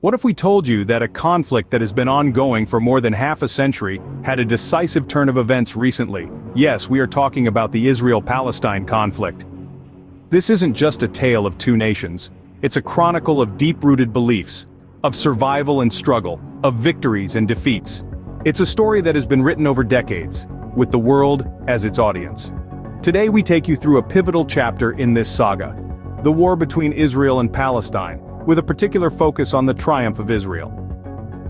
What if we told you that a conflict that has been ongoing for more than half a century had a decisive turn of events recently? Yes, we are talking about the Israel-Palestine conflict. This isn't just a tale of two nations. It's a chronicle of deep-rooted beliefs, of survival and struggle, of victories and defeats. It's a story that has been written over decades, with the world as its audience. Today we take you through a pivotal chapter in this saga, the war between Israel and Palestine, with a particular focus on the triumph of Israel.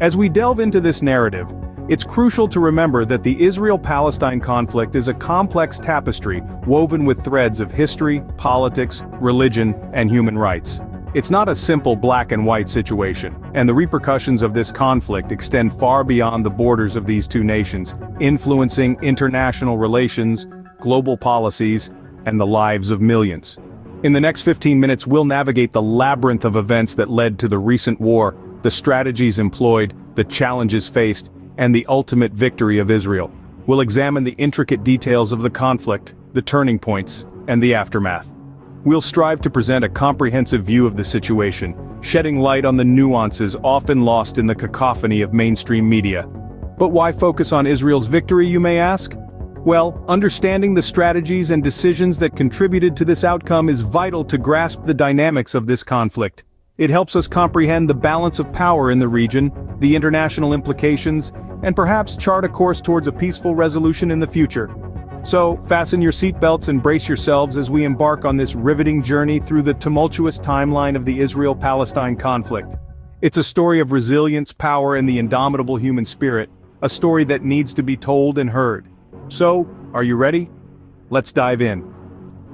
As we delve into this narrative, it's crucial to remember that the Israel-Palestine conflict is a complex tapestry woven with threads of history, politics, religion, and human rights. It's not a simple black and white situation, and the repercussions of this conflict extend far beyond the borders of these two nations, influencing international relations, global policies, and the lives of millions. In the next 15 minutes we'll navigate the labyrinth of events that led to the recent war, the strategies employed, the challenges faced, and the ultimate victory of Israel. We'll examine the intricate details of the conflict, the turning points, and the aftermath. We'll strive to present a comprehensive view of the situation, shedding light on the nuances often lost in the cacophony of mainstream media. But why focus on Israel's victory, you may ask? Well, understanding the strategies and decisions that contributed to this outcome is vital to grasp the dynamics of this conflict. It helps us comprehend the balance of power in the region, the international implications, and perhaps chart a course towards a peaceful resolution in the future. So, fasten your seatbelts and brace yourselves as we embark on this riveting journey through the tumultuous timeline of the Israel-Palestine conflict. It's a story of resilience, power, and the indomitable human spirit, a story that needs to be told and heard. So, are you ready? Let's dive in.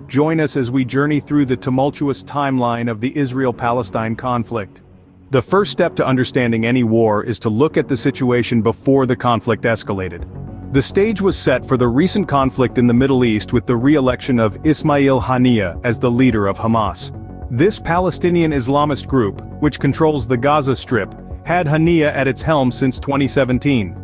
Join us as we journey through the tumultuous timeline of the Israel-Palestine conflict. The first step to understanding any war is to look at the situation before the conflict escalated. The stage was set for the recent conflict in the Middle East with the re-election of Ismail Haniyeh as the leader of Hamas. This Palestinian Islamist group, which controls the Gaza Strip, had Haniyeh at its helm since 2017.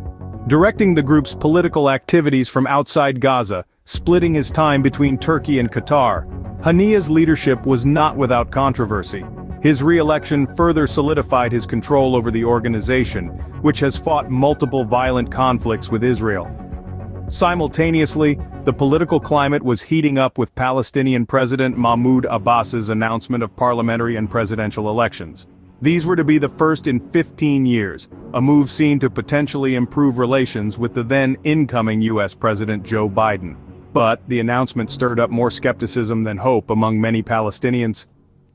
Directing the group's political activities from outside Gaza, splitting his time between Turkey and Qatar, Haniyeh's leadership was not without controversy. His re-election further solidified his control over the organization, which has fought multiple violent conflicts with Israel. Simultaneously, the political climate was heating up with Palestinian President Mahmoud Abbas's announcement of parliamentary and presidential elections. These were to be the first in 15 years, a move seen to potentially improve relations with the then incoming US President Joe Biden. But the announcement stirred up more skepticism than hope among many Palestinians.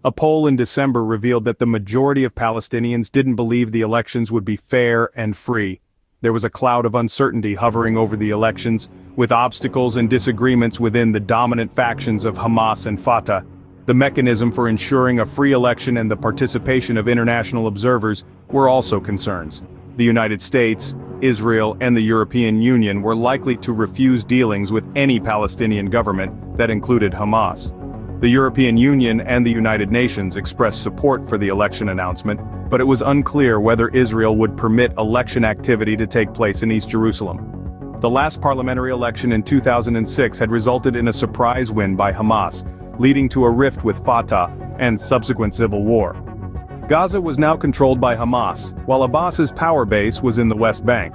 A poll in December revealed that the majority of Palestinians didn't believe the elections would be fair and free. There was a cloud of uncertainty hovering over the elections, with obstacles and disagreements within the dominant factions of Hamas and Fatah. The mechanism for ensuring a free election and the participation of international observers were also concerns. The United States, Israel, and the European Union were likely to refuse dealings with any Palestinian government that included Hamas. The European Union and the United Nations expressed support for the election announcement, but it was unclear whether Israel would permit election activity to take place in East Jerusalem. The last parliamentary election in 2006 had resulted in a surprise win by Hamas, leading to a rift with Fatah and subsequent civil war. Gaza was now controlled by Hamas, while Abbas's power base was in the West Bank.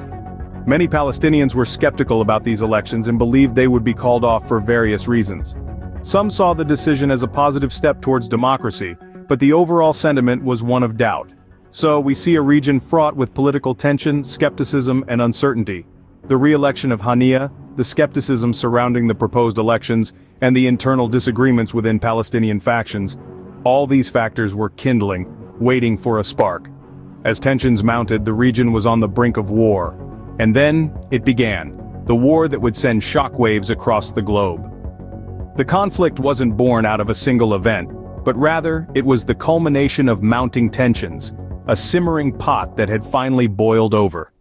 Many Palestinians were skeptical about these elections and believed they would be called off for various reasons. Some saw the decision as a positive step towards democracy, but the overall sentiment was one of doubt. So we see a region fraught with political tension, skepticism, and uncertainty. The re-election of Haniyeh, the skepticism surrounding the proposed elections, and the internal disagreements within Palestinian factions, all these factors were kindling, waiting for a spark. As tensions mounted, the region was on the brink of war. And then, it began, the war that would send shockwaves across the globe. The conflict wasn't born out of a single event, but rather, it was the culmination of mounting tensions, a simmering pot that had finally boiled over.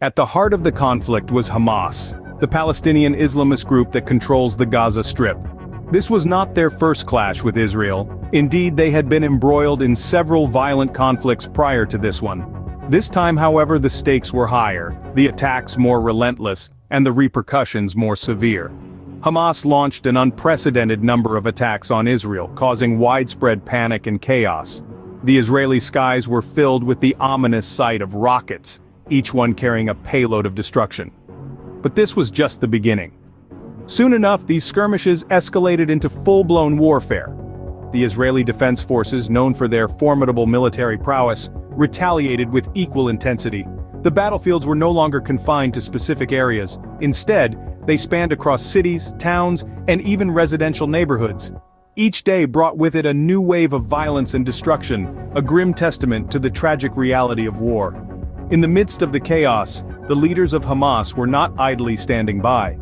At the heart of the conflict was Hamas, the Palestinian Islamist group that controls the Gaza Strip. This was not their first clash with Israel. Indeed, they had been embroiled in several violent conflicts prior to this one. This time, however, the stakes were higher, the attacks more relentless, and the repercussions more severe. Hamas launched an unprecedented number of attacks on Israel, causing widespread panic and chaos. The Israeli skies were filled with the ominous sight of rockets, each one carrying a payload of destruction. But this was just the beginning. Soon enough, these skirmishes escalated into full-blown warfare. The Israeli Defense Forces, known for their formidable military prowess, retaliated with equal intensity. The battlefields were no longer confined to specific areas. Instead, they spanned across cities, towns, and even residential neighborhoods. Each day brought with it a new wave of violence and destruction, a grim testament to the tragic reality of war. In the midst of the chaos, the leaders of Hamas were not idly standing by.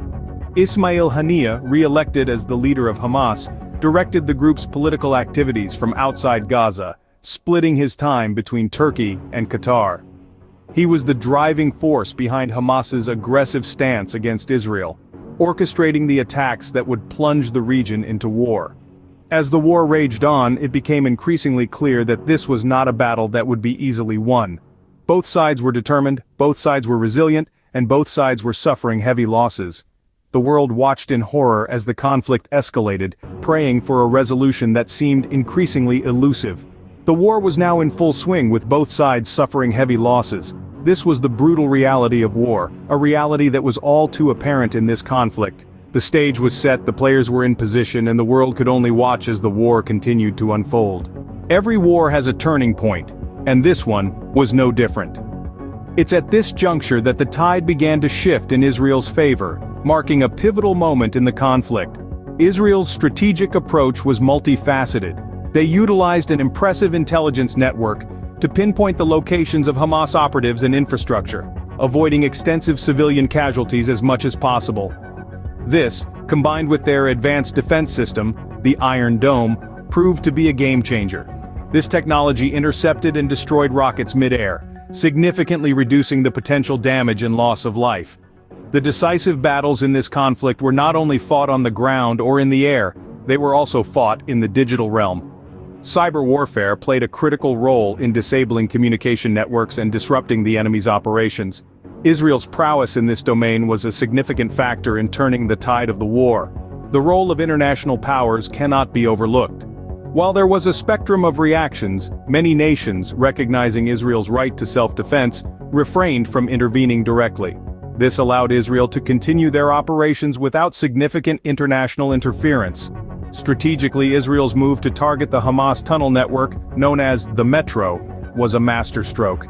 Ismail Haniyeh, re-elected as the leader of Hamas, directed the group's political activities from outside Gaza, splitting his time between Turkey and Qatar. He was the driving force behind Hamas's aggressive stance against Israel, orchestrating the attacks that would plunge the region into war. As the war raged on, it became increasingly clear that this was not a battle that would be easily won. Both sides were determined, both sides were resilient, and both sides were suffering heavy losses. The world watched in horror as the conflict escalated, praying for a resolution that seemed increasingly elusive. The war was now in full swing, with both sides suffering heavy losses. This was the brutal reality of war, a reality that was all too apparent in this conflict. The stage was set, the players were in position, and the world could only watch as the war continued to unfold. Every war has a turning point, and this one was no different. It's at this juncture that the tide began to shift in Israel's favor, marking a pivotal moment in the conflict. Israel's strategic approach was multifaceted. They utilized an impressive intelligence network to pinpoint the locations of Hamas operatives and infrastructure, avoiding extensive civilian casualties as much as possible. This, combined with their advanced defense system, the Iron Dome, proved to be a game-changer. This technology intercepted and destroyed rockets mid-air, significantly reducing the potential damage and loss of life. The decisive battles in this conflict were not only fought on the ground or in the air, they were also fought in the digital realm. Cyber warfare played a critical role in disabling communication networks and disrupting the enemy's operations. Israel's prowess in this domain was a significant factor in turning the tide of the war. The role of international powers cannot be overlooked. While there was a spectrum of reactions, many nations, recognizing Israel's right to self-defense, refrained from intervening directly. This allowed Israel to continue their operations without significant international interference. Strategically, Israel's move to target the Hamas tunnel network, known as the Metro, was a masterstroke.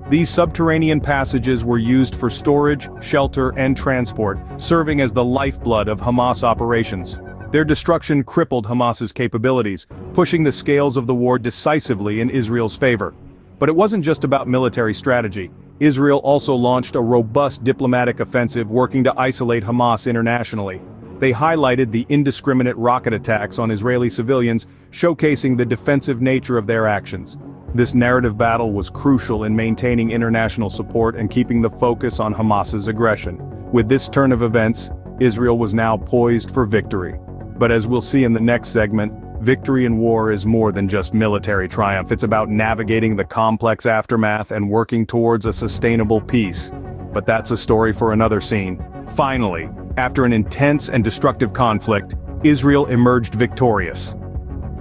These subterranean passages were used for storage, shelter, and transport, serving as the lifeblood of Hamas operations. Their destruction crippled Hamas's capabilities, pushing the scales of the war decisively in Israel's favor. But it wasn't just about military strategy. Israel also launched a robust diplomatic offensive working to isolate Hamas internationally. They highlighted the indiscriminate rocket attacks on Israeli civilians, showcasing the defensive nature of their actions. This narrative battle was crucial in maintaining international support and keeping the focus on Hamas's aggression. With this turn of events, Israel was now poised for victory. But as we'll see in the next segment, victory in war is more than just military triumph. It's about navigating the complex aftermath and working towards a sustainable peace. But that's a story for another scene. Finally, after an intense and destructive conflict, Israel emerged victorious.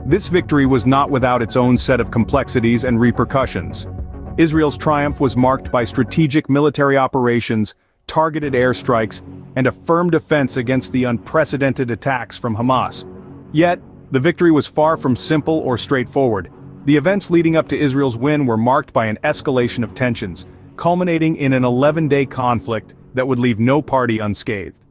This victory was not without its own set of complexities and repercussions. Israel's triumph was marked by strategic military operations, targeted airstrikes, and a firm defense against the unprecedented attacks from Hamas. Yet, the victory was far from simple or straightforward. The events leading up to Israel's win were marked by an escalation of tensions, culminating in an 11-day conflict that would leave no party unscathed.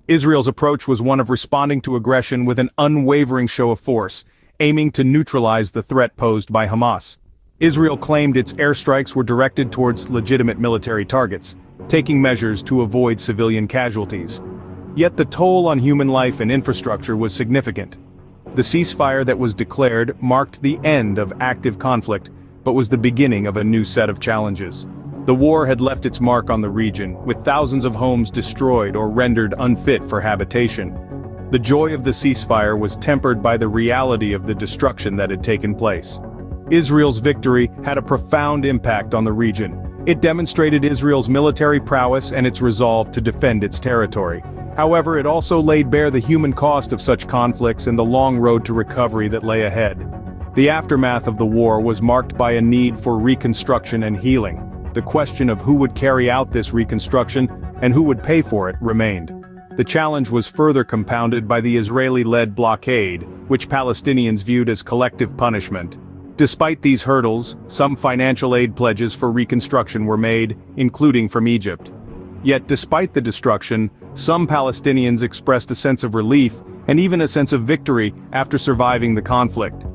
Israel's approach was one of responding to aggression with an unwavering show of force, aiming to neutralize the threat posed by Hamas. Israel claimed its airstrikes were directed towards legitimate military targets, taking measures to avoid civilian casualties. Yet the toll on human life and infrastructure was significant. The ceasefire that was declared marked the end of active conflict, but was the beginning of a new set of challenges. The war had left its mark on the region, with thousands of homes destroyed or rendered unfit for habitation. The joy of the ceasefire was tempered by the reality of the destruction that had taken place. Israel's victory had a profound impact on the region. It demonstrated Israel's military prowess and its resolve to defend its territory. However, it also laid bare the human cost of such conflicts and the long road to recovery that lay ahead. The aftermath of the war was marked by a need for reconstruction and healing. The question of who would carry out this reconstruction and who would pay for it remained. The challenge was further compounded by the Israeli-led blockade, which Palestinians viewed as collective punishment. Despite these hurdles, some financial aid pledges for reconstruction were made, including from Egypt. Yet despite the destruction, some Palestinians expressed a sense of relief and even a sense of victory after surviving the conflict.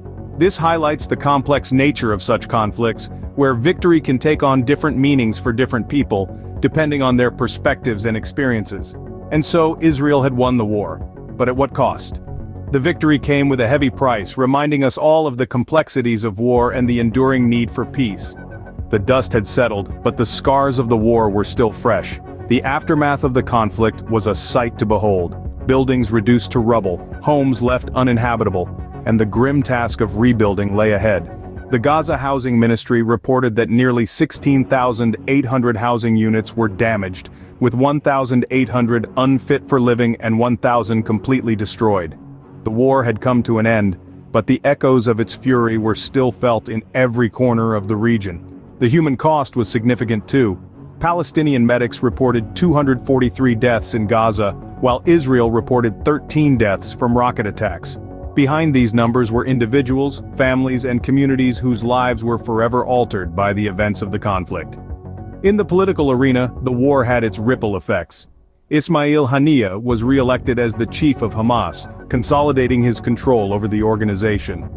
This highlights the complex nature of such conflicts, where victory can take on different meanings for different people, depending on their perspectives and experiences. And so Israel had won the war. But at what cost? The victory came with a heavy price, reminding us all of the complexities of war and the enduring need for peace. The dust had settled, but the scars of the war were still fresh. The aftermath of the conflict was a sight to behold. Buildings reduced to rubble, homes left uninhabitable, and the grim task of rebuilding lay ahead. The Gaza Housing Ministry reported that nearly 16,800 housing units were damaged, with 1,800 unfit for living and 1,000 completely destroyed. The war had come to an end, but the echoes of its fury were still felt in every corner of the region. The human cost was significant too. Palestinian medics reported 243 deaths in Gaza, while Israel reported 13 deaths from rocket attacks. Behind these numbers were individuals, families, and communities whose lives were forever altered by the events of the conflict. In the political arena, the war had its ripple effects. Ismail Haniyeh was re-elected as the chief of Hamas, consolidating his control over the organization.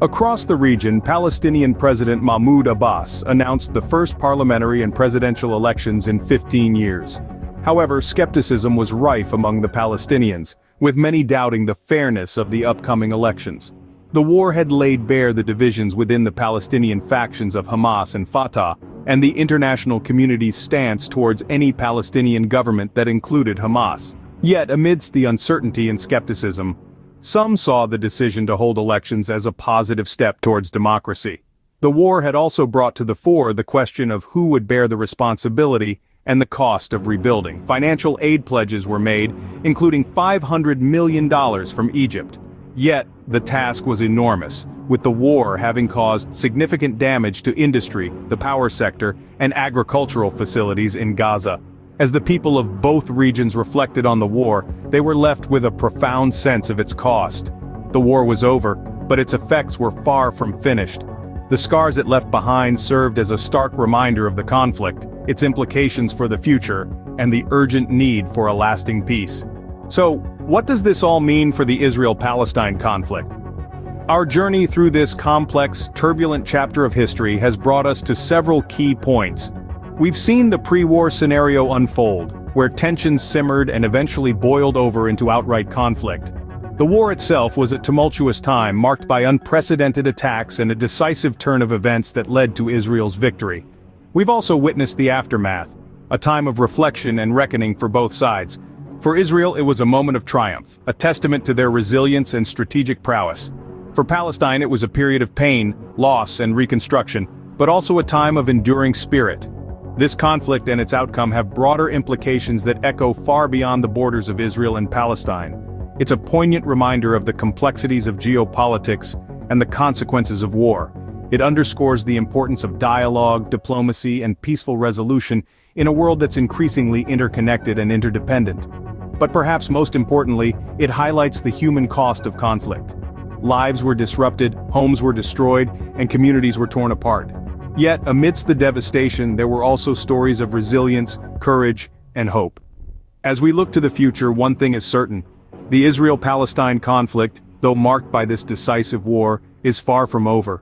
Across the region, Palestinian President Mahmoud Abbas announced the first parliamentary and presidential elections in 15 years. However, skepticism was rife among the Palestinians, with many doubting the fairness of the upcoming elections. The war had laid bare the divisions within the Palestinian factions of Hamas and Fatah, and the international community's stance towards any Palestinian government that included Hamas. Yet, amidst the uncertainty and skepticism, some saw the decision to hold elections as a positive step towards democracy. The war had also brought to the fore the question of who would bear the responsibility and the cost of rebuilding. Financial aid pledges were made, including $500 million from Egypt. Yet, the task was enormous, with the war having caused significant damage to industry, the power sector, and agricultural facilities in Gaza. As the people of both regions reflected on the war, they were left with a profound sense of its cost. The war was over, but its effects were far from finished. The scars it left behind served as a stark reminder of the conflict, its implications for the future, and the urgent need for a lasting peace. So, what does this all mean for the Israel-Palestine conflict? Our journey through this complex, turbulent chapter of history has brought us to several key points. We've seen the pre-war scenario unfold, where tensions simmered and eventually boiled over into outright conflict. The war itself was a tumultuous time marked by unprecedented attacks and a decisive turn of events that led to Israel's victory. We've also witnessed the aftermath, a time of reflection and reckoning for both sides. For Israel, it was a moment of triumph, a testament to their resilience and strategic prowess. For Palestine, it was a period of pain, loss, and reconstruction, but also a time of enduring spirit. This conflict and its outcome have broader implications that echo far beyond the borders of Israel and Palestine. It's a poignant reminder of the complexities of geopolitics and the consequences of war. It underscores the importance of dialogue, diplomacy, and peaceful resolution in a world that's increasingly interconnected and interdependent. But perhaps most importantly, it highlights the human cost of conflict. Lives were disrupted, homes were destroyed, and communities were torn apart. Yet, amidst the devastation, there were also stories of resilience, courage, and hope. As we look to the future, one thing is certain. The Israel-Palestine conflict, though marked by this decisive war, is far from over.